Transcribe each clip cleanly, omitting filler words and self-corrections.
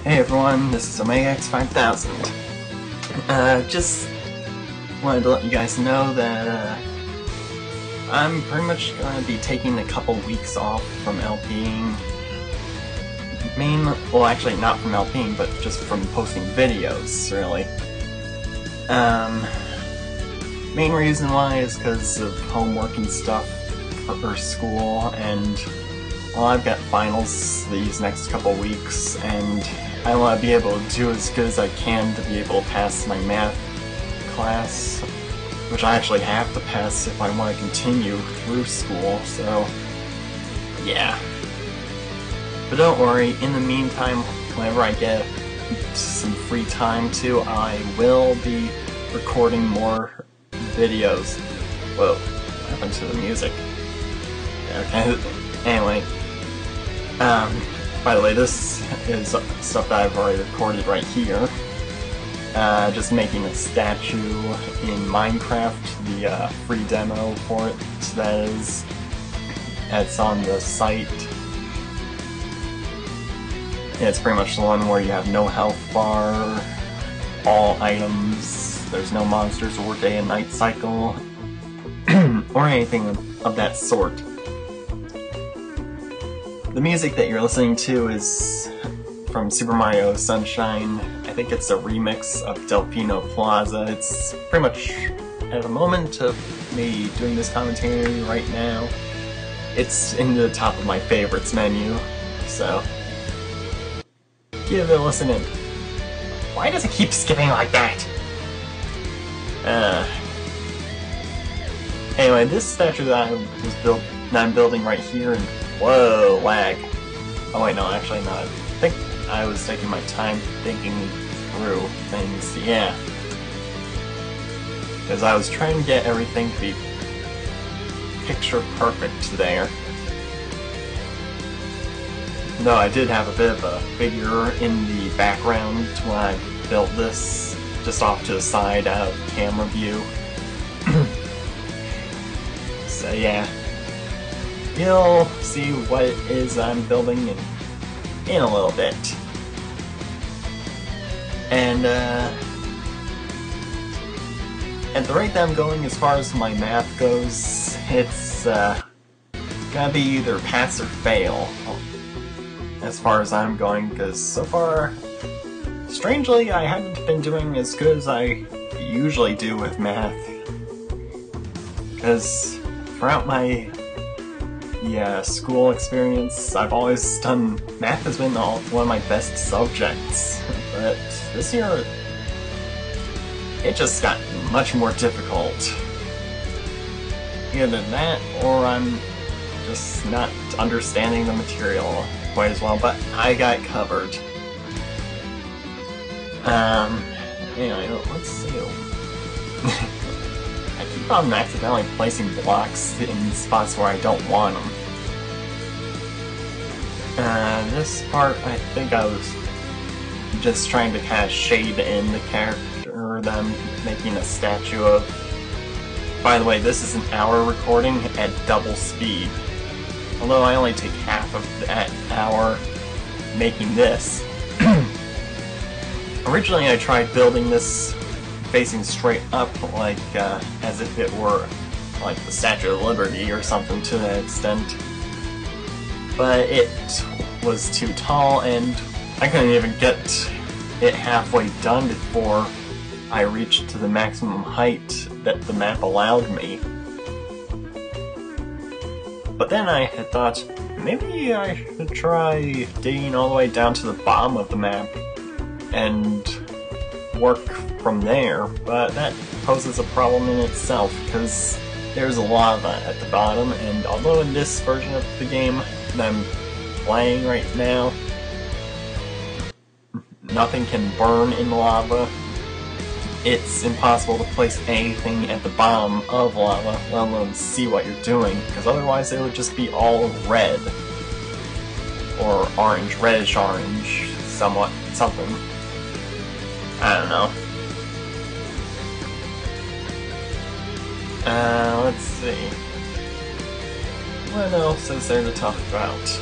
Hey everyone, this is Omega X5000. Just wanted to let you guys know that I'm pretty much going to be taking a couple weeks off from LPing. Well, actually not from LPing, but just from posting videos, really. Main reason why is because of homework and stuff for school, and well, I've got finals these next couple weeks, and I want to be able to do as good as I can to be able to pass my math class, which I actually have to pass if I want to continue through school, so yeah. But don't worry, in the meantime, whenever I get some free time too, I will be recording more videos. Whoa, what happened to the music? Okay, anyway. By the way, this is stuff that I've already recorded right here. Just making a statue in Minecraft, the free demo for it, that is. It's on the site. It's pretty much the one where you have no health bar, all items, there's no monsters or day and night cycle, or anything of that sort. The music that you're listening to is from Super Mario Sunshine. I think it's a remix of Delfino Plaza. It's pretty much at the moment of me doing this commentary right now. It's in the top of my favorites menu, so give it a listen in. Why does it keep skipping like that? Anyway, this statue that I'm building right here, and whoa, lag. Oh wait, no, actually not. I think I was taking my time thinking through things, yeah. Because I was trying to get everything to be picture perfect there. Though I did have a bit of a figure in the background when I built this, just off to the side out of camera view. So yeah. You'll see what it is I'm building in a little bit. And at the rate that I'm going as far as my math goes, it's gonna be either pass or fail as far as I'm going, because so far, strangely, I haven't been doing as good as I usually do with math. Because throughout my school experience, I've always done, math has been one of my best subjects, but this year, it just got much more difficult. Either that, or I'm just not understanding the material quite as well, but I got it covered. Anyway, let's see. I keep on accidentally placing blocks in spots where I don't want them. This part, I think I was just trying to kind of shade in the character that I'm making a statue of. By the way, this is an hour recording at double speed. Although I only take half of that hour making this. Originally I tried building this facing straight up, like as if it were like the Statue of Liberty or something to that extent. But it was too tall, and I couldn't even get it halfway done before I reached to the maximum height that the map allowed me. But then I had thought, maybe I should try digging all the way down to the bottom of the map and work from there, but that poses a problem in itself, because there's lava at the bottom, and although in this version of the game that I'm playing right now, nothing can burn in lava, it's impossible to place anything at the bottom of lava, let alone see what you're doing, because otherwise it would just be all red. Or orange, reddish orange, somewhat, something. I don't know. Let's see. What else is there to talk about?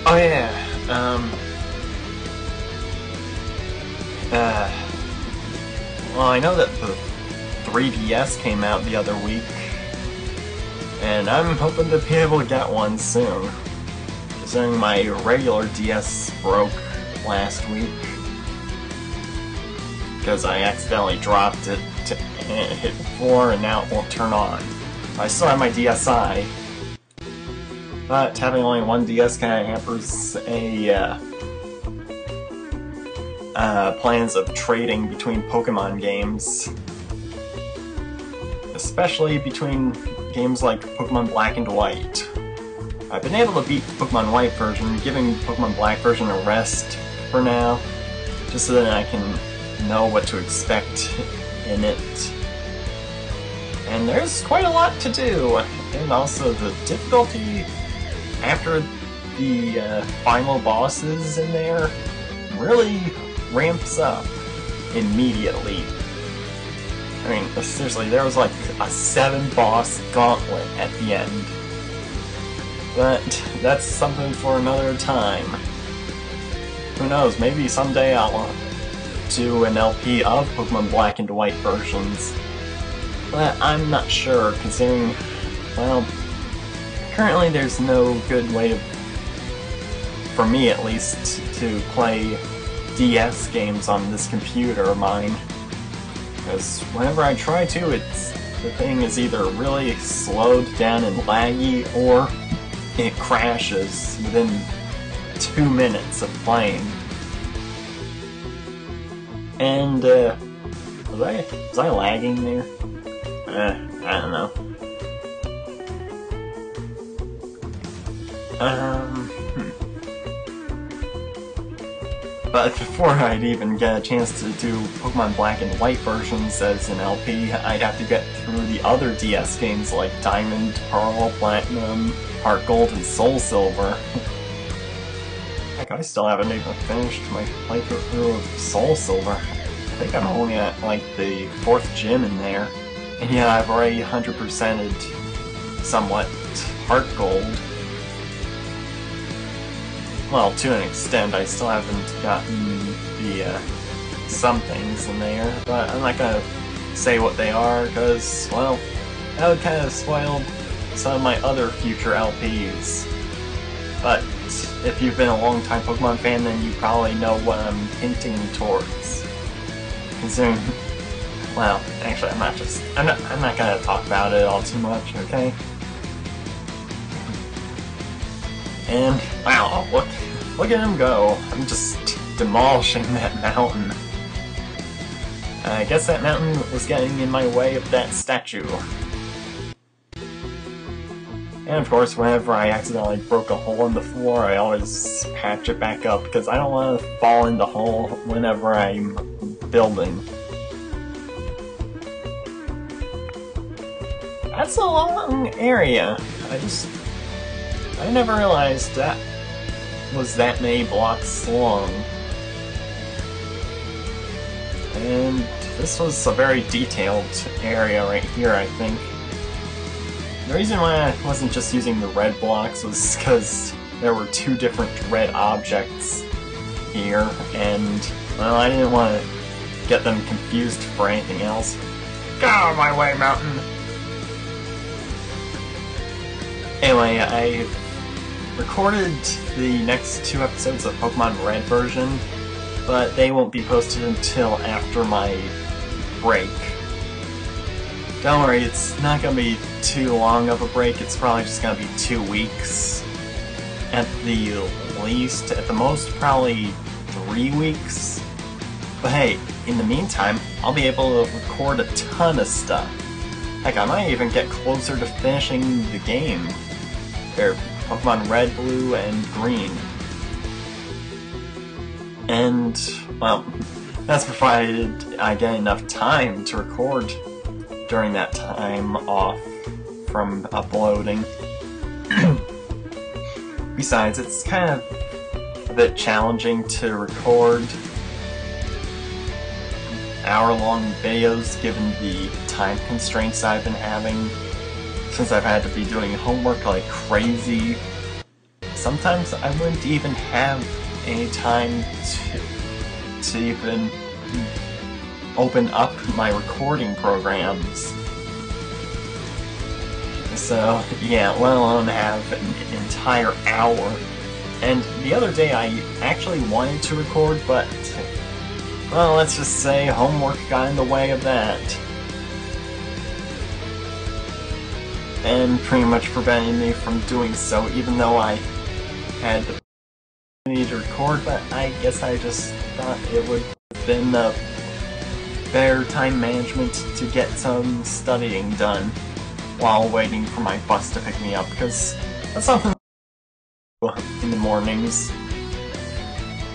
Oh yeah, Uh, well, I know that the 3DS came out the other week, and I'm hoping to be able to get one soon. Considering my regular DS broke last week because I accidentally dropped it and it hit the floor and now it won't turn on. I still have my DSi, but having only one DS kind of hampers plans of trading between Pokemon games, especially between games like Pokemon Black and White. I've been able to beat the Pokemon White version, giving Pokemon Black version a rest for now, just so that I can know what to expect in it. And there's quite a lot to do, and also the difficulty after the final bosses in there really ramps up immediately. I mean, seriously, there was like a 7-boss gauntlet at the end. But that's something for another time. Who knows, maybe someday I'll do an LP of Pokemon Black and White versions. But I'm not sure, considering, well, currently there's no good way, for me at least, to play DS games on this computer of mine. Because whenever I try to, the thing is either really slowed down and laggy, or it crashes within 2 minutes of playing. And, was I lagging there? I don't know. But before I'd even get a chance to do Pokemon Black and White versions as an LP, I'd have to get through the other DS games like Diamond, Pearl, Platinum, Heart Gold, and Soul Silver. Heck, I still haven't even finished my playthrough of Soul Silver. I think I'm only at like the 4th gym in there. And yeah, I've already 100%ed somewhat Heart Gold. Well, to an extent, I still haven't gotten the some things in there, but I'm not gonna say what they are, because, well, that would kind of spoil some of my other future LPs. But if you've been a long-time Pokemon fan, then you probably know what I'm hinting towards. Considering, well, actually, I'm not gonna talk about it all too much, okay? And, wow, look at him go. I'm just demolishing that mountain. I guess that mountain was getting in my way of that statue. And of course, whenever I accidentally broke a hole in the floor, I always patch it back up, because I don't want to fall in the hole whenever I'm building. That's a long area. I never realized that was that many blocks long. And this was a very detailed area right here, I think. The reason why I wasn't just using the red blocks was because there were 2 different red objects here, and, well, I didn't want to get them confused for anything else. Get out of my way, mountain! Anyway, I recorded the next 2 episodes of Pokemon Red version, but they won't be posted until after my break. Don't worry, it's not gonna be too long of a break, it's probably just gonna be 2 weeks. At the least, at the most, probably 3 weeks. But hey, in the meantime, I'll be able to record a ton of stuff. Heck, I might even get closer to finishing the game. Or Pokemon Red, Blue, and Green. And, well, that's provided I get enough time to record during that time off from uploading. Besides, it's kind of a bit challenging to record hour-long videos given the time constraints I've been having, since I've had to be doing homework like crazy. Sometimes I wouldn't even have any time to even open up my recording programs. So, yeah, let alone have an entire hour. And the other day I actually wanted to record, but, well, let's just say homework got in the way of that. And pretty much prevented me from doing so, even though I had the opportunity to record, but I guess I just thought it would have been a better time management to get some studying done while waiting for my bus to pick me up, because that's something in the mornings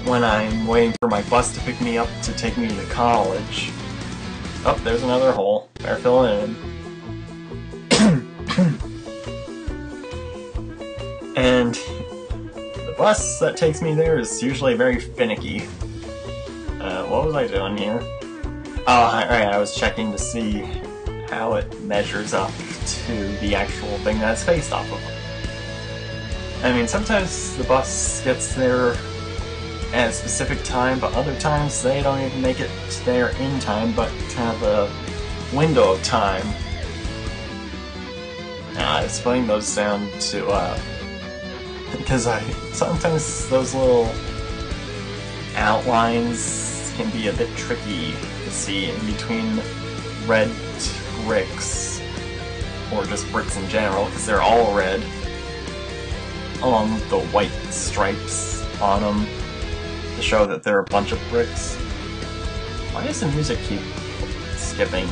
when I'm waiting for my bus to pick me up to take me to college. Oh, there's another hole. Better fill it in. And the bus that takes me there is usually very finicky. What was I doing here? Oh, alright, I was checking to see how it measures up to the actual thing that it's based off of. I mean, sometimes the bus gets there at a specific time, but other times they don't even make it there in time, but have a window of time. I was putting those down to, because sometimes those little outlines can be a bit tricky to see in between red bricks, or just bricks in general, because they're all red, along with the white stripes on them to show that they're a bunch of bricks. Why does the music keep skipping?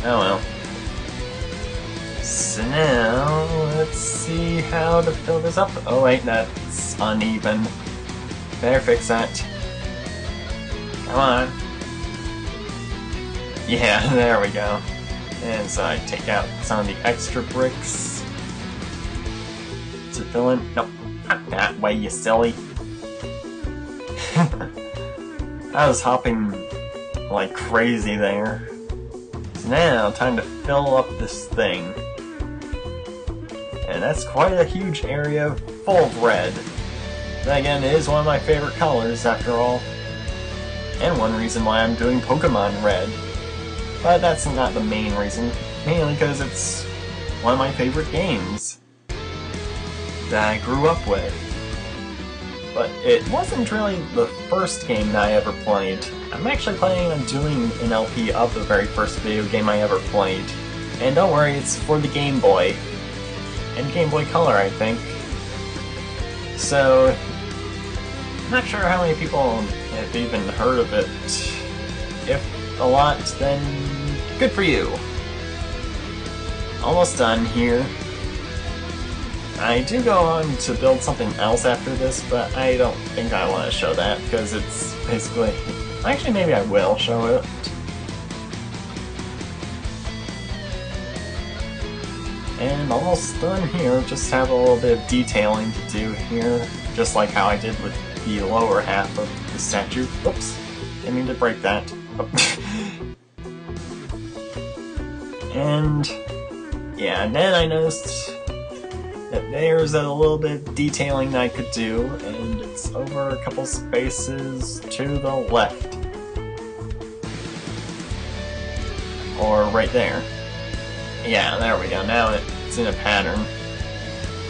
Oh well. So now, let's see how to fill this up. Oh wait, that's uneven. Better fix that. Come on. Yeah, there we go. And so I take out some of the extra bricks to fill in. Nope, not that way, you silly. I was hopping like crazy there. So now, time to fill up this thing. And that's quite a huge area full of red. Then again, it is one of my favorite colors, after all. And one reason why I'm doing Pokémon Red. But that's not the main reason. Mainly because it's one of my favorite games that I grew up with. But it wasn't really the first game that I ever played. I'm actually planning on doing an LP of the very first video game I ever played. And don't worry, it's for the Game Boy. And Game Boy Color, I think. So, I'm not sure how many people have even heard of it. If a lot, then good for you. Almost done here. I do go on to build something else after this, but I don't think I want to show that, because it's basically... Actually, maybe I will show it. And almost done here, just have a little bit of detailing to do here, just like how I did with the lower half of the statue. Oops, didn't mean to break that. And yeah, and then I noticed that there's a little bit of detailing that I could do, and it's over a couple spaces to the left. Or right there. Yeah, there we go, now it's in a pattern.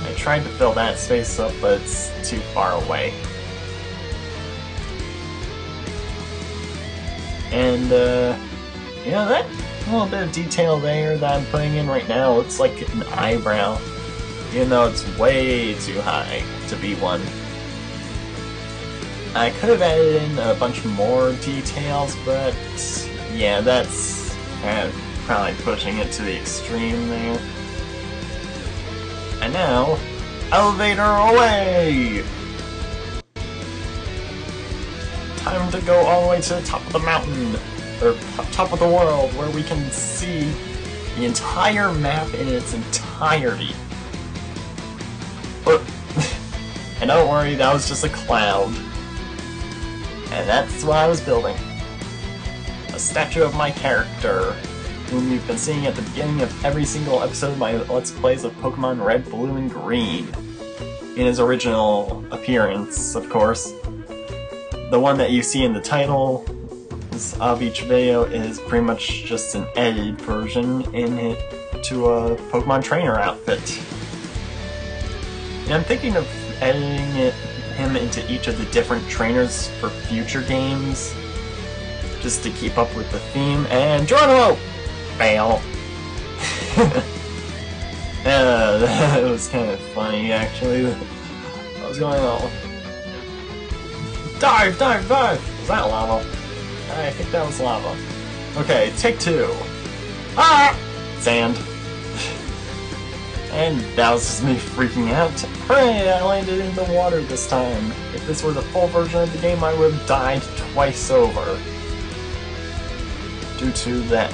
I tried to fill that space up, but it's too far away. And, yeah, that little bit of detail there that I'm putting in right now looks like an eyebrow, even though it's way too high to be one. I could have added in a bunch more details, but yeah, that's kind of probably pushing it to the extreme there. And now, elevator away! Time to go all the way to the top of the mountain, or top of the world, where we can see the entire map in its entirety. And don't worry, that was just a cloud. And that's what I was building. A statue of my character, whom you've been seeing at the beginning of every single episode of my Let's Plays of Pokémon Red, Blue, and Green. In his original appearance, of course. the one that you see in the title of each video is pretty much just an edited version to a Pokemon trainer outfit. And I'm thinking of editing him into each of the different trainers for future games, just to keep up with the theme. And Geronimo! Fail. That was kind of funny, actually. What was going on? Dive, dive, dive! Was that lava? I think that was lava. Okay, take two. Ah! Sand. And that was just me freaking out. Hooray! I landed in the water this time. If this were the full version of the game, I would have died twice over. Due to that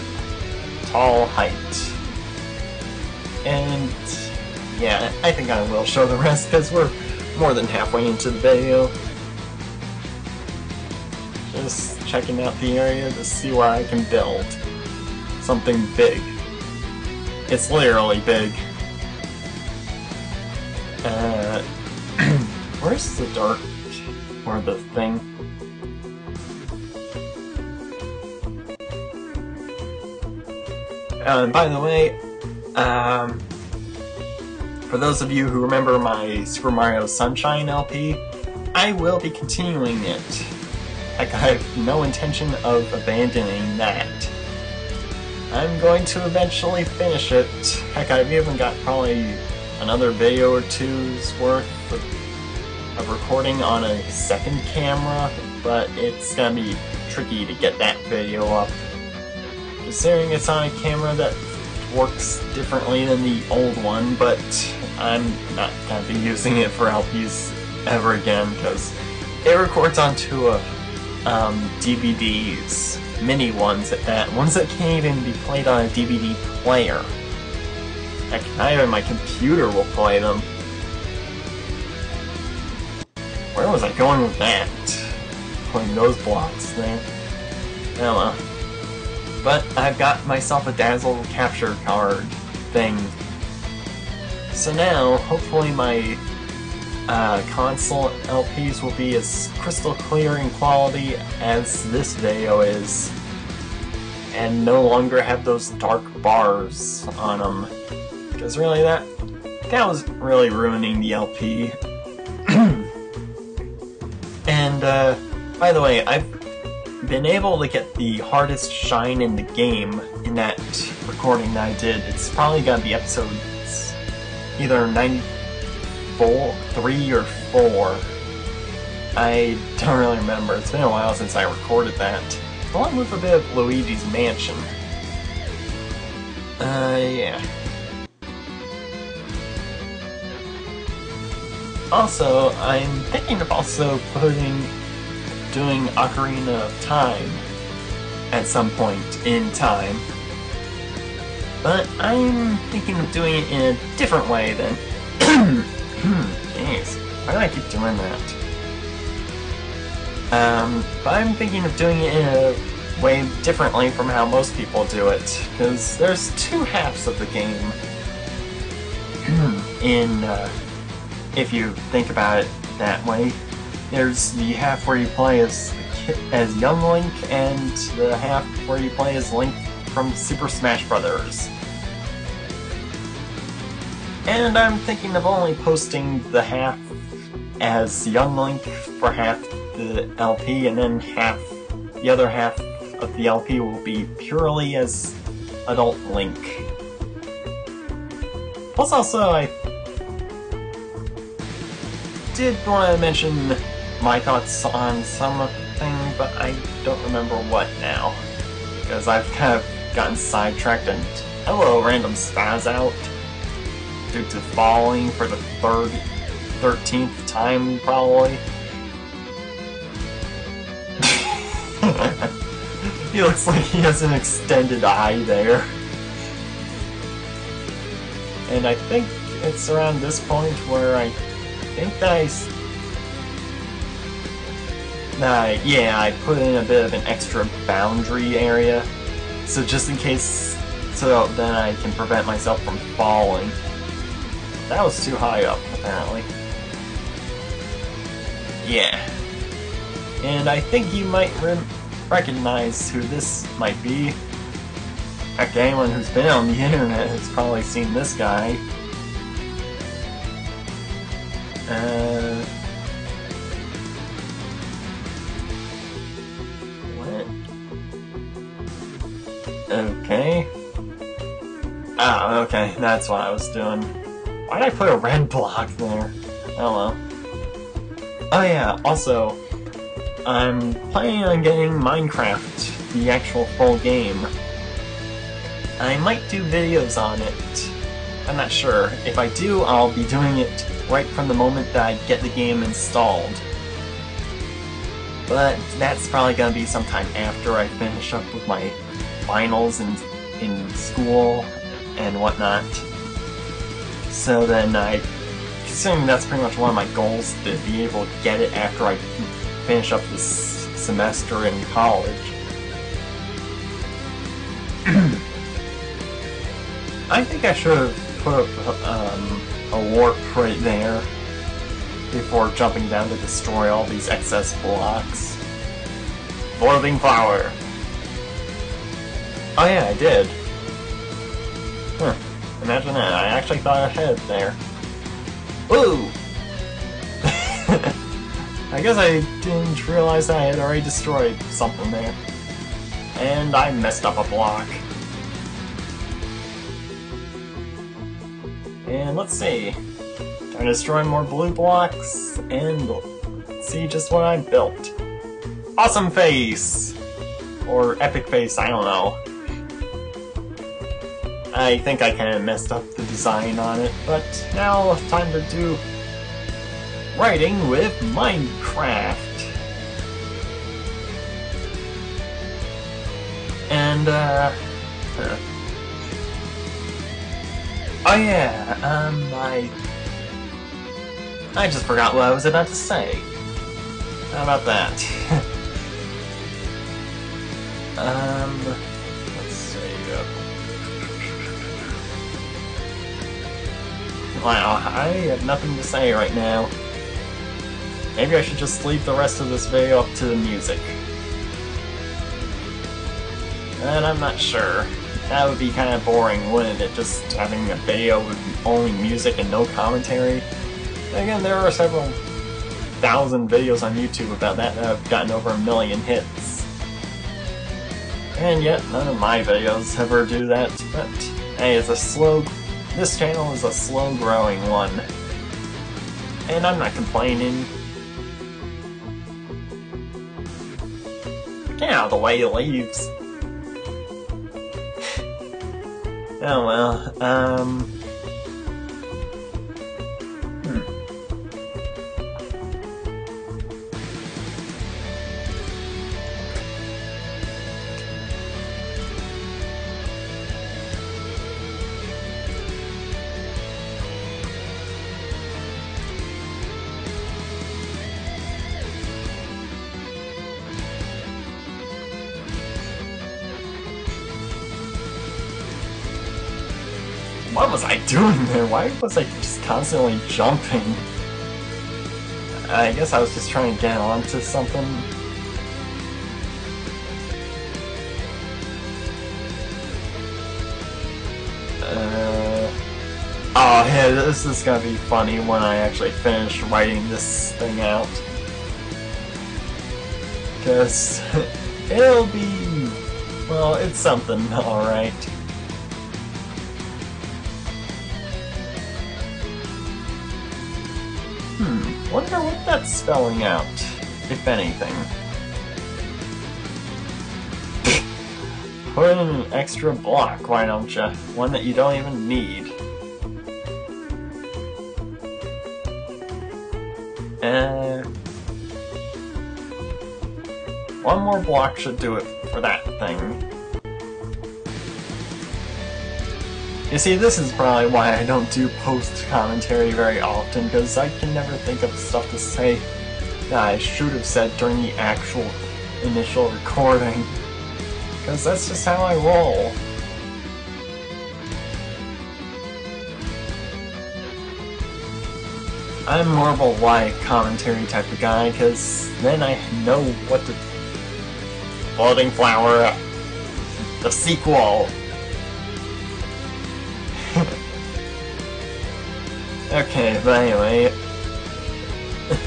tall height. And yeah, I think I will show the rest because we're more than halfway into the video. Just checking out the area to see where I can build something big. It's literally big. Where's the dirt or the thing? By the way, for those of you who remember my Super Mario Sunshine LP, I will be continuing it. Heck, I have no intention of abandoning that. I'm going to eventually finish it. Heck, I've even got probably another video or two's worth of recording on a second camera, but it's gonna be tricky to get that video up. Considering it's on a camera that works differently than the old one, but I'm not gonna be using it for LPs ever again because it records onto a DVDs, mini ones at that, ones that can't even be played on a DVD player. Heck, not even my computer will play them. Where was I going with that? Putting those blocks there. I don't know. But I've got myself a Dazzle capture card thing. So now, hopefully my console LPs will be as crystal clear in quality as this video is. And no longer have those dark bars on them. Because really that was really ruining the LP. And by the way, I've been able to get the hardest shine in the game in that recording that I did. It's probably gonna be episodes either 94, 3 or 4. I don't really remember. It's been a while since I recorded that. Along with a bit of Luigi's Mansion. Yeah. Also, I'm thinking of also doing Ocarina of Time at some point in time. But I'm thinking of doing it in a different way than... Jeez, why do I keep doing that? But I'm thinking of doing it in a way differently from how most people do it, because there's two halves of the game if you think about it that way. There's the half where you play as young Link, and the half where you play as Link from Super Smash Bros. And I'm thinking of only posting the half as young Link for half the LP, and then the other half of the LP will be purely as adult Link. Plus also, I did want to mention my thoughts on something, but I don't remember what now. Because I've kind of gotten sidetracked and hello, random spaz out. Due to falling for the 13th time, probably. He looks like he has an extended eye there. And I think it's around this point where I think that I put in a bit of an extra boundary area, so just in case, so then I can prevent myself from falling. That was too high up, apparently. Yeah. And I think you might recognize who this might be. Heck, anyone who's been on the internet has probably seen this guy. What? Okay. Ah, okay, that's what I was doing. Why'd I put a red block there? Oh well. Oh yeah, also, I'm planning on getting Minecraft, the actual full game. I might do videos on it. I'm not sure. If I do, I'll be doing it right from the moment that I get the game installed. But that's probably gonna be sometime after I finish up with my finals in school and whatnot. So then considering that's pretty much one of my goals, to be able to get it after I finish up this semester in college. I think I should have put up a warp right there before jumping down to destroy all these excess blocks. Boiling power! Oh yeah, I did. Huh. Imagine that, I actually thought ahead there. Ooh! I guess I didn't realize I had already destroyed something there. And I messed up a block. And let's see. Trying to destroy more blue blocks, and see just what I built. Awesome face! Or epic face, I don't know. I think I kinda messed up the design on it, but now time to do writing with Minecraft. And, oh yeah, I just forgot what I was about to say. How about that? Let's see. Wow, I have nothing to say right now. Maybe I should just leave the rest of this video up to the music. And I'm not sure. That would be kind of boring, wouldn't it? Just having a video with only music and no commentary. Again, there are several thousand videos on YouTube about that have gotten over 1 million hits. And yet, none of my videos ever do that. But hey, this channel is a slow-growing one. And I'm not complaining. Get out of the way, leaves. Oh well, what was I doing there? Why was I just constantly jumping? I guess I was just trying to get onto something. Oh, hey, this is gonna be funny when I actually finish writing this thing out. Because it'll be... well, it's something, alright. Wonder what that's spelling out, if anything. Put in an extra block, why don't ya? One that you don't even need. One more block should do it for that thing. You see, this is probably why I don't do post-commentary very often, because I can never think of stuff to say that I should have said during the actual initial recording. Because that's just how I roll. I'm more of a live commentary type of guy, because then I know what to... Floating Flower, the sequel. Okay, but anyway,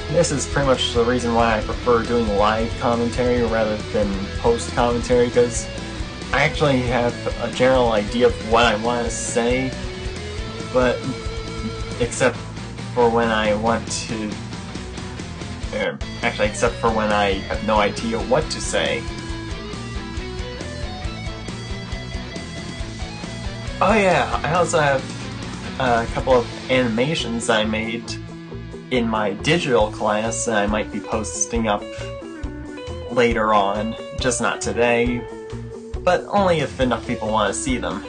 this is pretty much the reason why I prefer doing live commentary rather than post commentary, because I actually have a general idea of what I want to say, but except for when I want to... actually, except for when I have no idea what to say. Oh yeah, I also have a couple of animations I made in my digital class that I might be posting up later on, just not today, but only if enough people want to see them.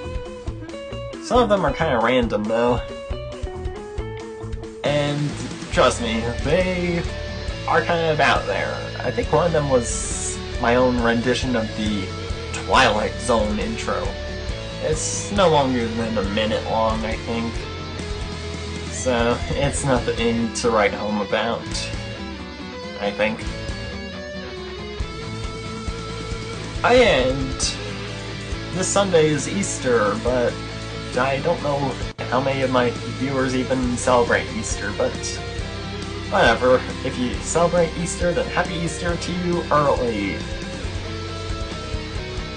Some of them are kind of random though, and trust me, they are kind of out there. I think one of them was my own rendition of the Twilight Zone intro. It's no longer than a minute long, I think. So, it's nothing to write home about, I think. And this Sunday is Easter, but I don't know how many of my viewers even celebrate Easter, but whatever. If you celebrate Easter, then happy Easter to you early.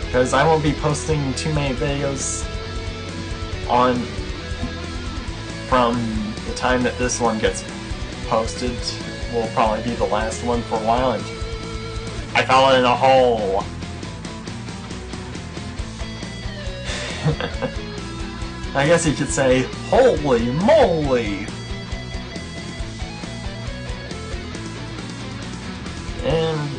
Because I won't be posting too many videos on from the time that this one gets posted. Will probably be the last one for a while, and I fell in a hole. I guess you could say, holy moly! And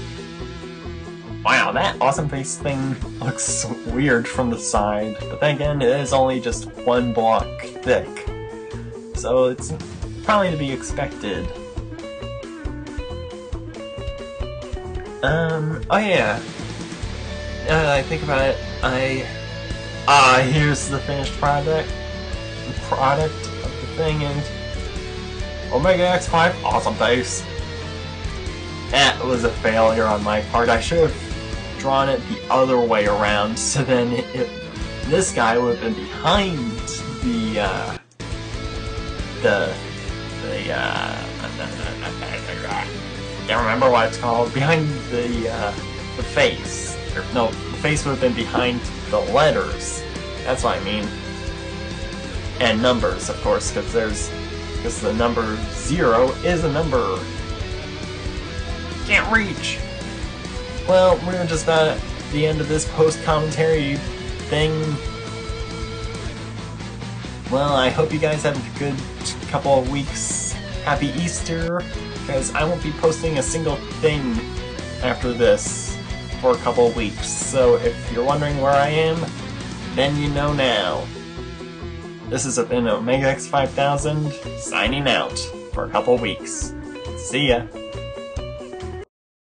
wow, that awesome face thing looks weird from the side, but then again, it is only just one block thick, so it's probably to be expected. Oh yeah, now that I think about it, here's the finished product of the thing, and Omega X5, awesome face. That was a failure on my part. I should have drawn it the other way around, so then this guy would have been behind I can't remember what it's called. Behind the face. Or, no, the face would have been behind the letters. That's what I mean. And numbers, of course, because the number 0 is a number. Can't reach! Well, we're just about at the end of this post-commentary thing. Well, I hope you guys have a good couple of weeks. Happy Easter, because I won't be posting a single thing after this for a couple of weeks. So if you're wondering where I am, then you know now. This has been Omega X5000, signing out for a couple of weeks. See ya!